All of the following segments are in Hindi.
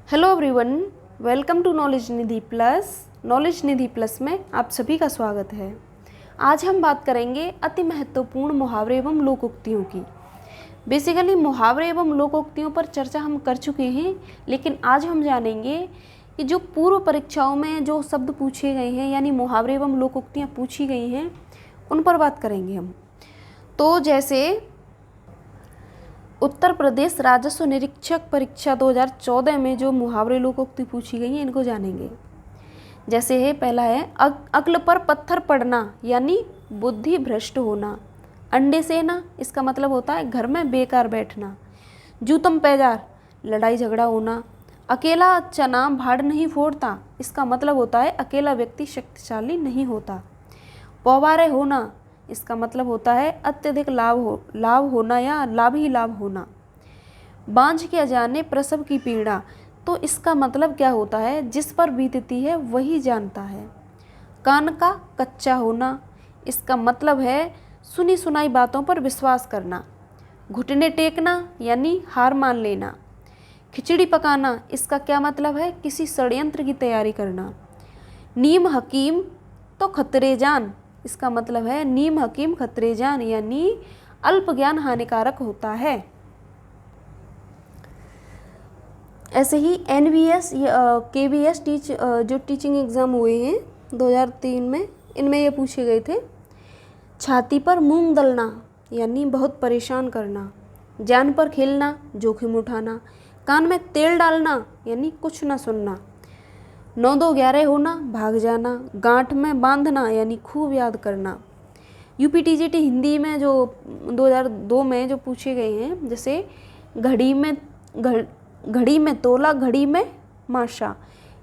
Hello everyone, welcome to knowledge Nidhi plus. Knowledge Nidhi plus में आप सभी का स्वागत है। आज हम बात करेंगे अति महत्वपूर्ण मुहावरे एवं लोकोक्तियों की। बेसिकली मुहावरे एवं लोकोक्तियों पर चर्चा हम कर चुके हैं, लेकिन आज हम जानेंगे कि जो पूर्व परीक्षाओं में जो शब्द पूछे गए हैं यानी मुहावरे एवं लोकोक्तियाँ पूछी गई हैं उन पर बात करेंगे हम। तो जैसे उत्तर प्रदेश राजस्व निरीक्षक परीक्षा 2014 में जो मुहावरे लोकोक्ति पूछी गई हैं इनको जानेंगे। जैसे है पहला है अक्ल पर पत्थर पड़ना यानी बुद्धि भ्रष्ट होना। अंडे सेना, इसका मतलब होता है घर में बेकार बैठना। जूतम पैजार, लड़ाई झगड़ा होना। अकेला चना भाड़ नहीं फोड़ता, इसका मतलब होता है अकेला व्यक्ति शक्तिशाली नहीं होता। पौवारे होना, इसका मतलब होता है अत्यधिक लाभ होना या लाभ ही लाभ होना। बांझ के अजाने प्रसव की पीड़ा, तो इसका मतलब क्या होता है जिस पर बीतती है वही जानता है। कान का कच्चा होना, इसका मतलब है सुनी सुनाई बातों पर विश्वास करना। घुटने टेकना यानी हार मान लेना। खिचड़ी पकाना, इसका क्या मतलब है किसी षड्यंत्र की तैयारी करना। नीम हकीम तो खतरे जान, इसका मतलब है नीम हकीम खतरे जान यानी अल्प ज्ञान हानिकारक होता है। ऐसे ही NVS या KVS जो टीचिंग एग्ज़ाम हुए हैं 2003 में, इनमें ये पूछे गए थे। छाती पर मूंग दलना यानी बहुत परेशान करना। जान पर खेलना, जोखिम उठाना। कान में तेल डालना यानी कुछ ना सुनना। 9-2-11 होना, भाग जाना। गांठ में बांधना यानी खूब याद करना। UPTGT हिंदी में जो 2002 में जो पूछे गए हैं, जैसे घड़ी में तोला, घड़ी में माशा,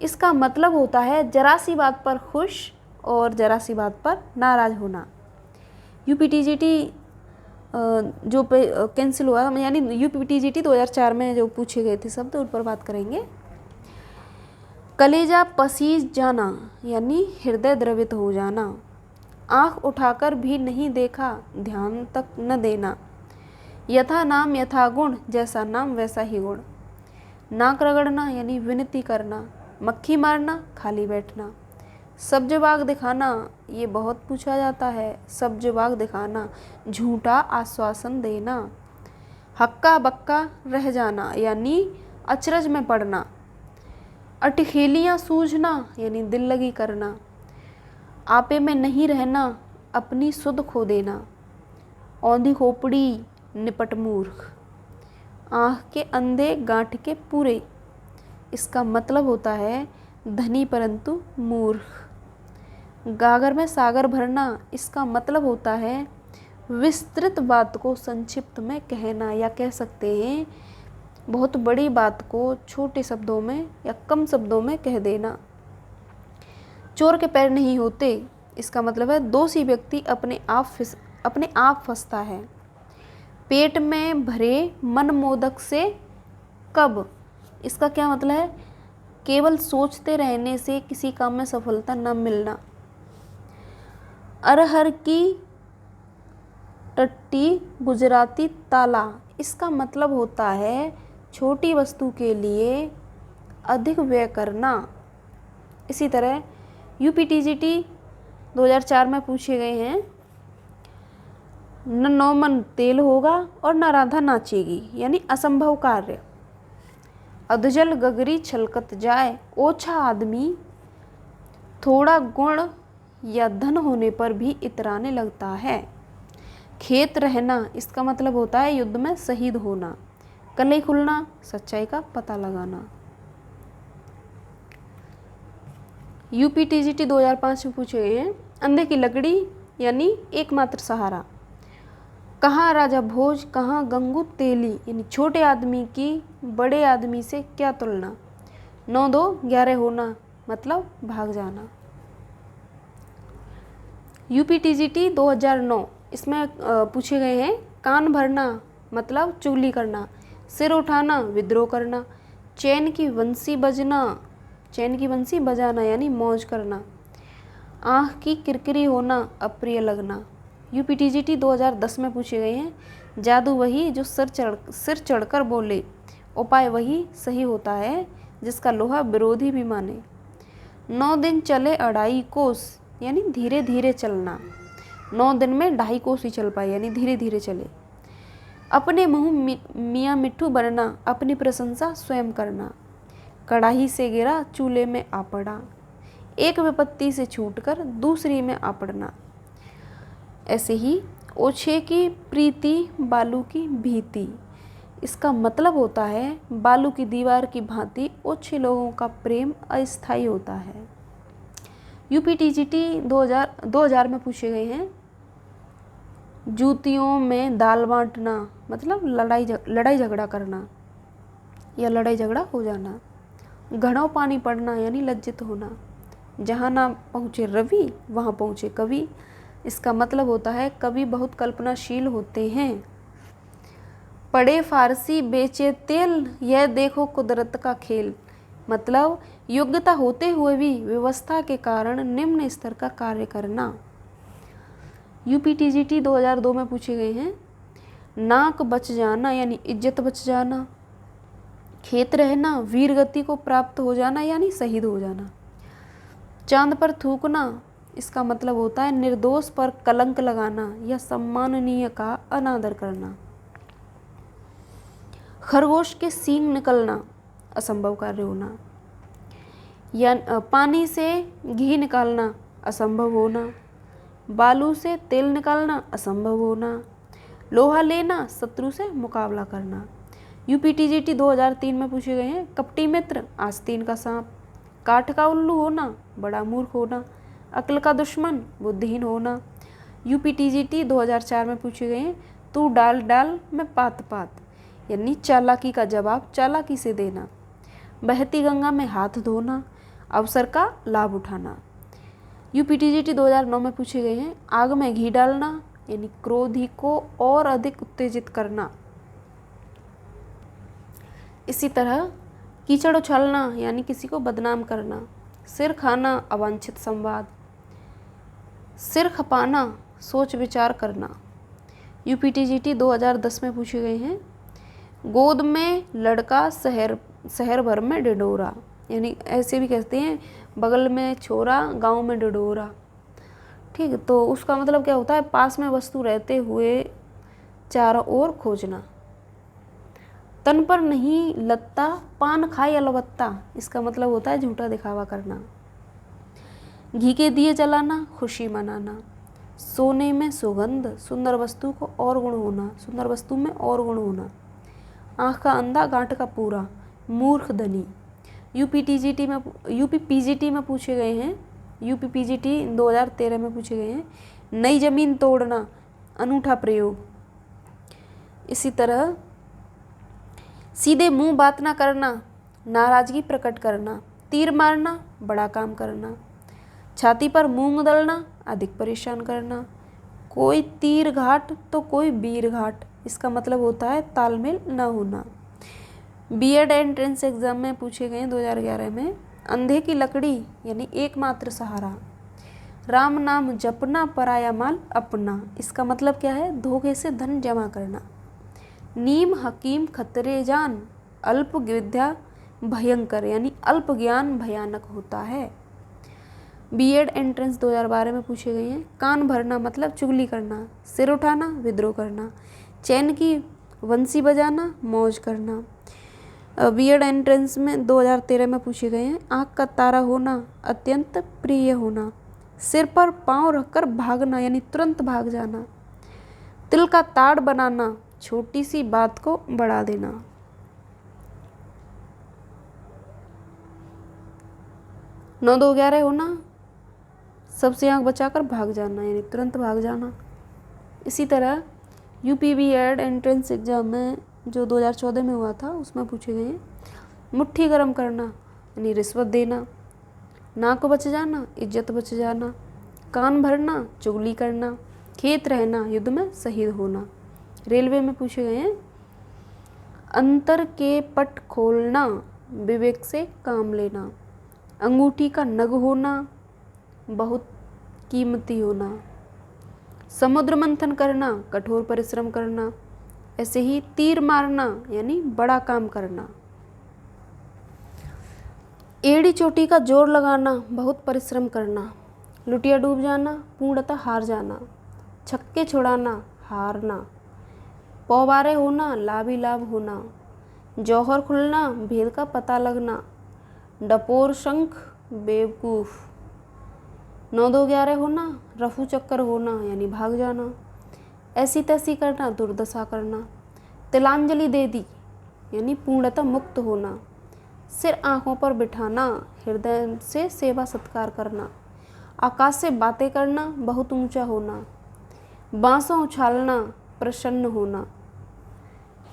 इसका मतलब होता है जरा सी बात पर खुश और जरा सी बात पर नाराज़ होना। UPTGT जो कैंसिल हुआ यानी UPTGT 2004 में जो पूछे गए थे शब्द उन पर बात करेंगे। कलेजा पसीज जाना यानी हृदय द्रवित हो जाना। आँख उठाकर भी नहीं देखा, ध्यान तक न देना। यथा नाम यथा गुण, जैसा नाम वैसा ही गुण। नाक रगड़ना यानी विनती करना। मक्खी मारना, खाली बैठना। सब्ज बाग दिखाना, ये बहुत पूछा जाता है। सब्ज बाग दिखाना, झूठा आश्वासन देना। हक्का बक्का रह जाना यानी अचरज में पड़ना। अटखेलियाँ सूझना यानी दिल लगी करना। आपे में नहीं रहना, अपनी सुध खो देना। औंधी खोपड़ी, निपट मूर्ख। आँख के अंधे, गांठ के पूरे, इसका मतलब होता है धनी परंतु मूर्ख। गागर में सागर भरना, इसका मतलब होता है विस्तृत बात को संक्षिप्त में कहना, या कह सकते हैं बहुत बड़ी बात को छोटे शब्दों में या कम शब्दों में कह देना। चोर के पैर नहीं होते, इसका मतलब है दोषी व्यक्ति अपने आप फंसता है। पेट में भरे मन मोदक से कब, इसका क्या मतलब है केवल सोचते रहने से किसी काम में सफलता न मिलना। अरहर की टट्टी गुजराती ताला, इसका मतलब होता है छोटी वस्तु के लिए अधिक व्यय करना। इसी तरह UPTGT 2004 में पूछे गए हैं। न नौमन तेल होगा और न राधा नाचेगी यानी असंभव कार्य। अधजल गगरी छलकत जाए, ओछा आदमी थोड़ा गुण या धन होने पर भी इतराने लगता है। खेत रहना, इसका मतलब होता है युद्ध में शहीद होना। कलई खुलना, सच्चाई का पता लगाना। UPTGT 2005 में पूछे गए हैं। अंधे की लकड़ी यानी एकमात्र सहारा। कहाँ राजा भोज, कहाँ गंगू तेली यानी छोटे आदमी की बड़े आदमी से क्या तुलना। 9-2-11 होना मतलब भाग जाना। UPTGT 2009 इसमें पूछे गए हैं। कान भरना मतलब चुगली करना। सिर उठाना, विद्रोह करना। चैन की बंसी बजाना यानी मौज करना। आँख की किरकिरी होना, अप्रिय लगना। UPTGT 2010 में पूछे गए हैं। जादू वही जो सिर चढ़कर बोले, उपाय वही सही होता है जिसका लोहा विरोधी भी माने। 9 दिन चले 2.5 कोस यानी धीरे धीरे चलना। 9 दिन में 2.5 कोस ही चल पाए यानी धीरे धीरे चले। अपने मुँह मियाँ मिट्ठू बनना, अपनी प्रशंसा स्वयं करना। कढ़ाई से गिरा चूल्हे में आ पड़ा, एक विपत्ति से छूटकर दूसरी में आ पड़ना। ऐसे ही ओछे की प्रीति बालू की भीति, इसका मतलब होता है बालू की दीवार की भांति ओछे लोगों का प्रेम अस्थायी होता है। यूपीटीजीटी 2000 में पूछे गए हैं। जूतियों में दाल बांटना मतलब लड़ाई झगड़ा करना या लड़ाई झगड़ा हो जाना। घड़ों पानी पड़ना यानी लज्जित होना। जहाँ ना पहुँचे रवि वहाँ पहुँचे कवि, इसका मतलब होता है कवि बहुत कल्पनाशील होते हैं। पढ़े फारसी बेचे तेल, यह देखो कुदरत का खेल, मतलब योग्यता होते हुए भी व्यवस्था के कारण निम्न स्तर का कार्य करना। यूपीटीजीटी 2002 में पूछे गए हैं। नाक बच जाना यानी इज्जत बच जाना। खेत रहना, वीर गति को प्राप्त हो जाना यानी शहीद हो जाना। चांद पर थूकना, इसका मतलब होता है निर्दोष पर कलंक लगाना या सम्माननीय का अनादर करना। खरगोश के सींग निकलना, असंभव कार्य होना। या पानी से घी निकालना, असंभव होना। बालू से तेल निकालना, असंभव होना। लोहा लेना, शत्रु से मुकाबला करना। यूपीटीजीटी 2003 में पूछे गए हैं। कपटी मित्र, आस्तीन का सांप। काठ का उल्लू होना, बड़ा मूर्ख होना। अक्ल का दुश्मन, बुद्धिहीन होना। यूपीटीजीटी 2004 में पूछे गए हैं। तू डाल डाल मैं पात पात, यानी चालाकी का जवाब चालाकी से देना। बहती गंगा में हाथ धोना, अवसर का लाभ उठाना। यूपीटीजीटी 2009 में पूछे गए हैं। आग में घी डालना यानी क्रोधी को और अधिक उत्तेजित करना। इसी तरह कीचड़ उछालना यानी किसी को बदनाम करना। सिर खाना, अवांछित संवाद। सिर खपाना, सोच विचार करना। यूपीटीजीटी 2010 में पूछे गए हैं। गोद में लड़का शहर भर में डिडोरा, यानी ऐसे भी कहते हैं बगल में छोरा गांव में डिडोरा। ठीक, तो उसका मतलब क्या होता है? पास में वस्तु रहते हुए चारों ओर खोजना। तन पर नहीं लत्ता, पान खाए अलबत्ता, इसका मतलब होता है झूठा दिखावा करना। घी के दिए जलाना, खुशी मनाना। सोने में सुगंध, सुंदर वस्तु को और गुण होना, सुंदर वस्तु में और गुण होना। आँख का अंधा, गांठ का पूरा, मूर्ख धनी। यूपीपीजीटी में पूछे गए हैं। यूपीपीजीटी 2013 में पूछे गए हैं। नई जमीन तोड़ना, अनूठा प्रयोग। इसी तरह सीधे मुंह बात ना करना, नाराजगी प्रकट करना। तीर मारना, बड़ा काम करना। छाती पर मूंग दलना, अधिक परेशान करना। कोई तीर घाट तो कोई वीर घाट, इसका मतलब होता है तालमेल न होना। बीएड एंट्रेंस एग्जाम में पूछे गए 2011 में। अंधे की लकड़ी यानी एकमात्र सहारा। राम नाम जपना, पराया माल अपना, इसका मतलब क्या है? धोखे से धन जमा करना। नीम हकीम खतरे जान, अल्प विद्या भयंकर, यानी अल्प ज्ञान भयानक होता है। बीएड एंट्रेंस 2012 में पूछे गए हैं। कान भरना मतलब चुगली करना। सिर उठाना, विद्रोह करना। चैन की बंसी बजाना, मौज करना। बीएड एंट्रेंस में 2013 में पूछे गए हैं। आँख का तारा होना, अत्यंत प्रिय होना। सिर पर पाँव रखकर भागना, यानी तुरंत भाग जाना। तिल का ताड़ बनाना, छोटी सी बात को बढ़ा देना। 9-2-11 होना, सबसे आँख बचाकर भाग जाना, यानी तुरंत भाग जाना। इसी तरह यूपीबीएड एंट्रेंस एग्जाम में जो 2014 में हुआ था उसमें पूछे गए। मुट्ठी गरम करना यानी रिश्वत देना। नाक बच जाना, इज्जत बच जाना। कान भरना, चुगली करना। खेत रहना, युद्ध में शहीद होना। रेलवे में पूछे गए हैं। अंतर के पट खोलना, विवेक से काम लेना। अंगूठी का नग होना, बहुत कीमती होना। समुद्र मंथन करना, कठोर परिश्रम करना। ऐसे ही तीर मारना यानी बड़ा काम करना। एड़ी चोटी का जोर लगाना, बहुत परिश्रम करना। लुटिया डूब जाना, पूर्णतः हार जाना। छक्के छुड़ाना, हारना। पौबारे होना, लाभ ही लाभ होना। जौहर खुलना, भेद का पता लगना। डपोर शंख, बेवकूफ़। 9-2-11 होना, रफू चक्कर होना यानी भाग जाना। ऐसी तैसी करना, दुर्दशा करना। तिलांजलि दे दी यानी पूर्णतः मुक्त होना। सिर आँखों पर बिठाना, हृदय से सेवा सत्कार करना। आकाश से बातें करना, बहुत ऊंचा होना। बाँसों उछालना, प्रसन्न होना।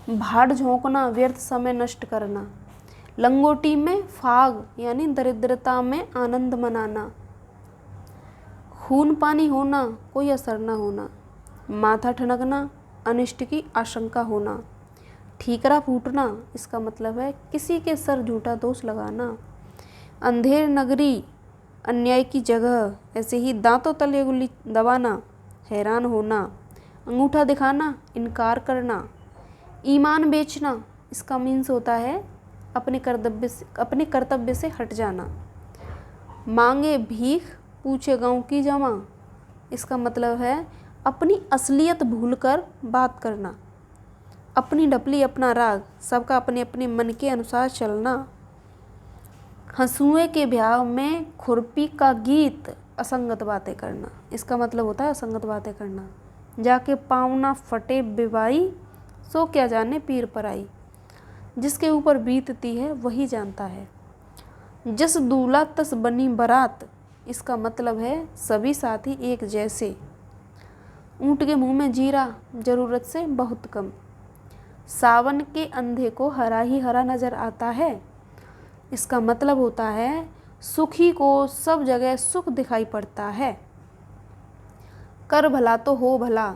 भाड़ झोंकना, व्यर्थ समय नष्ट करना। लंगोटी में फाग यानी दरिद्रता में आनंद मनाना। खून पानी होना, कोई असर न होना। माथा ठनकना, अनिष्ट की आशंका होना। ठीकरा फूटना, इसका मतलब है किसी के सर झूठा दोष लगाना। अंधेर नगरी, अन्याय की जगह। ऐसे ही दांतों तले उंगली दबाना, हैरान होना। अंगूठा दिखाना, इनकार करना। ईमान बेचना, इसका मीन्स होता है अपने कर्तव्य से हट जाना। मांगे भीख, पूछे गाँव की जमा, इसका मतलब है अपनी असलियत भूलकर बात करना। अपनी डपली अपना राग, सबका अपने अपने मन के अनुसार चलना। हंसुए के ब्याह में खुरपी का गीत, असंगत बातें करना, इसका मतलब होता है असंगत बातें करना। जाके पाँव ना फटे बिबाई, सो क्या जाने पीर पराई। जिसके ऊपर बीतती है वही जानता है। जस दूल्हा तस बनी बारात, इसका मतलब है सभी साथी एक जैसे। ऊँट के मुंह में जीरा, जरूरत से बहुत कम। सावन के अंधे को हरा ही हरा नजर आता है, इसका मतलब होता है सुखी को सब जगह सुख दिखाई पड़ता है। कर भला तो हो भला,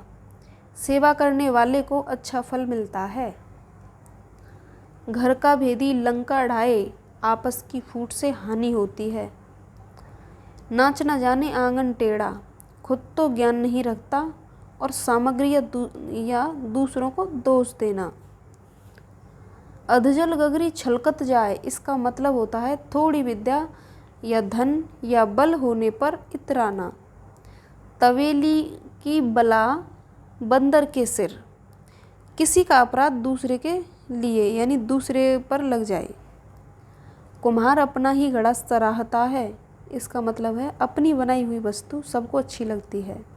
सेवा करने वाले को अच्छा फल मिलता है। घर का भेदी लंका ढाए, आपस की फूट से हानि होती है। नाच न जाने आंगन टेढ़ा, खुद तो ज्ञान नहीं रखता और सामग्री या दूसरों को दोष देना। अधजल गगरी छलकत जाए, इसका मतलब होता है थोड़ी विद्या या धन या बल होने पर इतराना। तवेली की बला बंदर के सिर, किसी का अपराध दूसरे के लिए यानी दूसरे पर लग जाए। कुम्हार अपना ही घड़ा सराहता है, इसका मतलब है अपनी बनाई हुई वस्तु सबको अच्छी लगती है।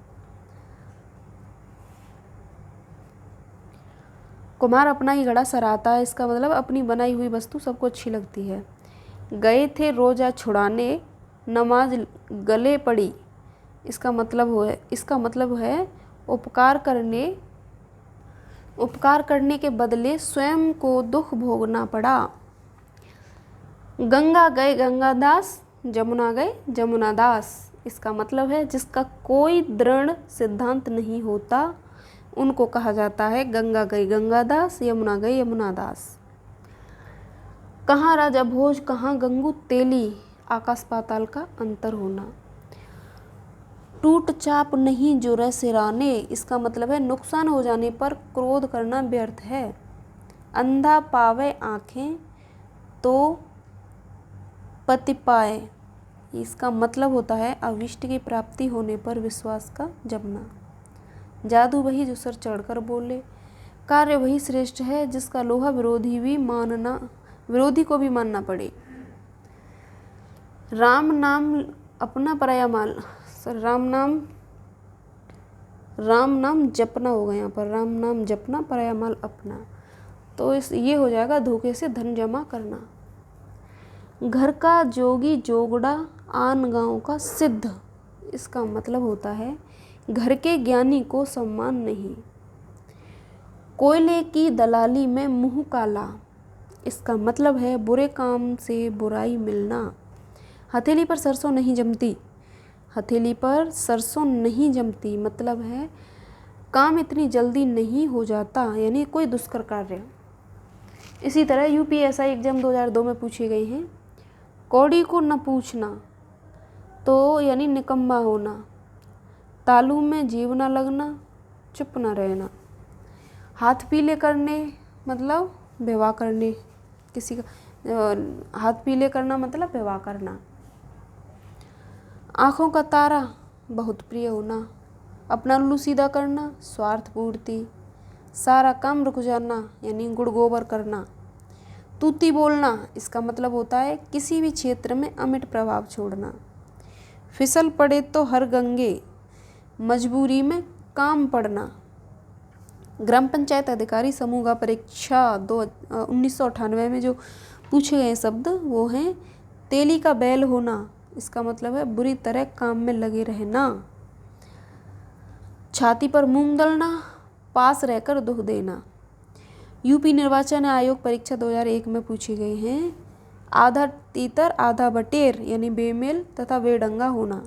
कुम्हार अपना ही घड़ा सराहता है, इसका मतलब अपनी बनाई हुई वस्तु सबको अच्छी लगती है। गए थे रोजा छुड़ाने, नमाज गले पड़ी, इसका मतलब है उपकार करने के बदले स्वयं को दुख भोगना पड़ा। गंगा गए गंगादास, जमुना गए जमुनादास, इसका मतलब है जिसका कोई दृढ़ सिद्धांत नहीं होता उनको कहा जाता है गंगा गई गंगादास, यमुना गई यमुनादास। कहाँ राजा भोज, कहाँ गंगू तेली, आकाश पाताल का अंतर होना। टूट चाप नहीं जुरे सिराने, इसका मतलब है नुकसान हो जाने पर क्रोध करना व्यर्थ है। अंधा पावे आँखें तो पति पाए, इसका मतलब होता है अविष्ट की प्राप्ति होने पर विश्वास का जमना। जादू वही जो सर चढ़कर बोले, कार्य वही श्रेष्ठ है जिसका लोहा विरोधी को भी मानना पड़े। राम नाम अपना पराया माल, राम नाम जपना होगा यहाँ पर, राम नाम जपना पराया माल अपना, तो ये हो जाएगा धोखे से धन जमा करना। घर का जोगी जोगड़ा, आन गाँव का सिद्ध, इसका मतलब होता है घर के ज्ञानी को सम्मान नहीं। कोयले की दलाली में मुंह काला, इसका मतलब है बुरे काम से बुराई मिलना। हथेली पर सरसों नहीं जमती, हथेली पर सरसों नहीं जमती मतलब है काम इतनी जल्दी नहीं हो जाता, यानी कोई दुष्कर कार्य। इसी तरह यूपीएसआई एग्जाम 2002 में पूछे गए हैं। कौड़ी को न पूछना तो यानी निकम्मा होना। तालू में जीव न लगना, चुप न रहना। हाथ पीले करने मतलब विवाह करने, किसी का हाथ पीले करना मतलब विवाह करना। आँखों का तारा बहुत प्रिय होना, अपना उल्लू सीधा करना, स्वार्थ पूर्ति, सारा काम रुक जाना यानी गुड़ गोबर करना। तूती बोलना इसका मतलब होता है किसी भी क्षेत्र में अमिट प्रभाव छोड़ना। फिसल पड़े तो हर गंगे, मजबूरी में काम पड़ना। ग्राम पंचायत अधिकारी समूह का परीक्षा 1998 में जो पूछे गए शब्द वो हैं तेली का बैल होना, इसका मतलब है बुरी तरह काम में लगे रहना। छाती पर मूंग दलना, पास रहकर दुख देना। यूपी निर्वाचन आयोग परीक्षा 2001 में पूछी गई हैं आधा तीतर आधा बटेर यानी बेमेल तथा बेढंगा होना।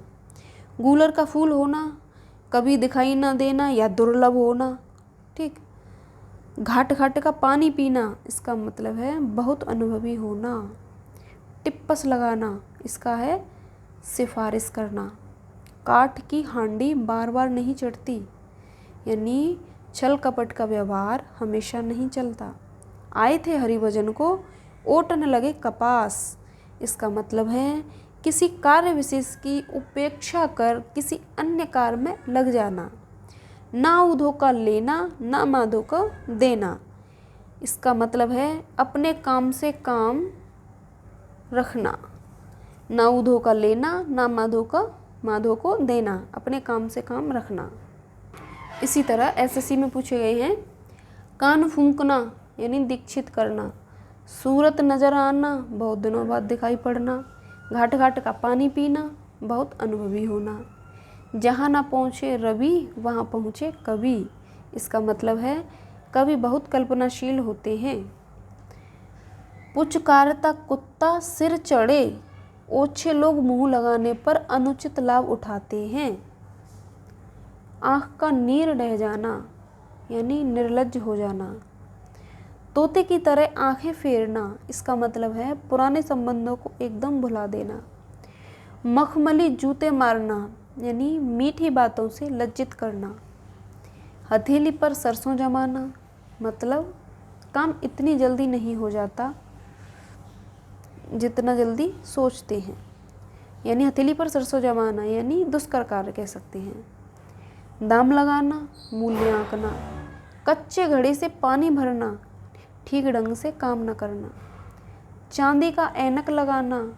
गूलर का फूल होना, कभी दिखाई न देना या दुर्लभ होना। ठीक। घाट घाट का पानी पीना, इसका मतलब है बहुत अनुभवी होना। टिप्पस लगाना, इसका है सिफारिश करना। काठ की हांडी बार बार नहीं चढ़ती, यानी छल कपट का व्यवहार हमेशा नहीं चलता। आए थे हरिभजन को ओटन लगे कपास, इसका मतलब है किसी कार्य विशेष की उपेक्षा कर किसी अन्य कार्य में लग जाना। ना उधो का लेना ना माधो का देना, इसका मतलब है अपने काम से काम रखना। ना उधो का लेना ना माधो को देना, अपने काम से काम रखना। इसी तरह एसएससी में पूछे गए हैं कान फूंकना यानी दीक्षित करना। सूरत नजर आना, बहुत दिनों बाद दिखाई पड़ना। घाट घाट का पानी पीना, बहुत अनुभवी होना। जहाँ ना पहुँचे रवि वहाँ पहुँचे कवि, इसका मतलब है कवि बहुत कल्पनाशील होते हैं। पुचकारता कुत्ता सिर चढ़े, ओछे लोग मुंह लगाने पर अनुचित लाभ उठाते हैं। आँख का नीर ढह जाना यानी निर्लज्ज हो जाना। तोते की तरह आंखें फेरना, इसका मतलब है पुराने संबंधों को एकदम भुला देना। मखमली जूते मारना यानी मीठी बातों से लज्जित करना। हथेली पर सरसों जमाना, मतलब काम इतनी जल्दी नहीं हो जाता जितना जल्दी सोचते हैं, यानी हथेली पर सरसों जमाना यानी दुष्कर कार्य कह सकते हैं। दाम लगाना, मूल्य आंकना। कच्चे घड़े से पानी भरना, ठीक ढंग से काम न करना। चांदी का ऐनक लगाना,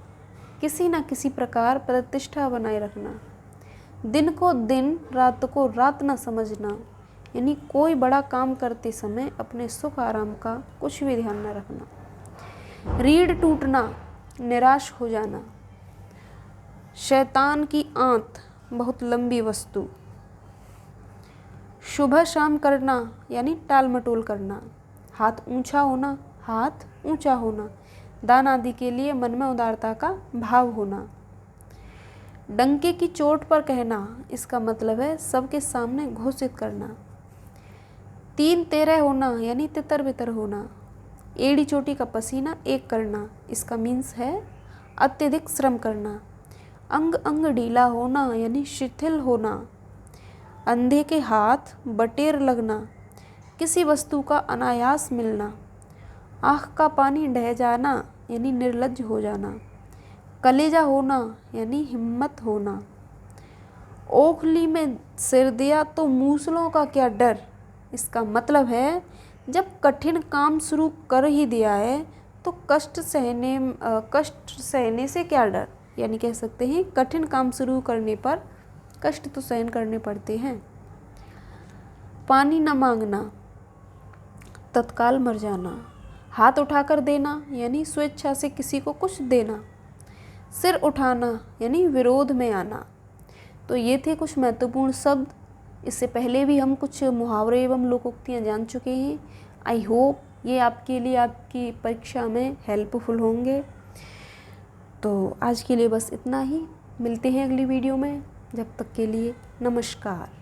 किसी न किसी प्रकार प्रतिष्ठा बनाए रखना। दिन को दिन रात को रात न समझना, यानी कोई बड़ा काम करते समय अपने सुख आराम का कुछ भी ध्यान न रखना। रीढ़ टूटना, निराश हो जाना। शैतान की आंत, बहुत लंबी वस्तु। सुबह शाम करना यानी टाल मटोल करना। हाथ ऊंचा होना, हाथ ऊंचा होना। दान आदि के लिए मन में उदारता का भाव होना। डंके की चोट पर कहना, इसका मतलब है सबके सामने घोषित करना। तीन तेरह होना यानी तितर बितर होना। एड़ी चोटी का पसीना एक करना, इसका मीन्स है अत्यधिक श्रम करना। अंग अंग ढीला होना यानी शिथिल होना। अंधे के हाथ बटेर लगना, किसी वस्तु का अनायास मिलना। आँख का पानी ढह जाना यानी निर्लज्ज हो जाना। कलेजा होना यानी हिम्मत होना। ओखली में सिर दिया तो मूसलों का क्या डर, इसका मतलब है जब कठिन काम शुरू कर ही दिया है तो कष्ट सहने से क्या डर, यानी कह सकते हैं कठिन काम शुरू करने पर कष्ट तो सहन करने पड़ते हैं। पानी न मांगना, तत्काल मर जाना। हाथ उठाकर देना यानी स्वेच्छा से किसी को कुछ देना। सिर उठाना यानी विरोध में आना। तो ये थे कुछ महत्वपूर्ण शब्द। इससे पहले भी हम कुछ मुहावरे एवं लोकोक्तियाँ जान चुके हैं। आई होप ये आपके लिए आपकी परीक्षा में हेल्पफुल होंगे। तो आज के लिए बस इतना ही, मिलते हैं अगली वीडियो में। जब तक के लिए नमस्कार।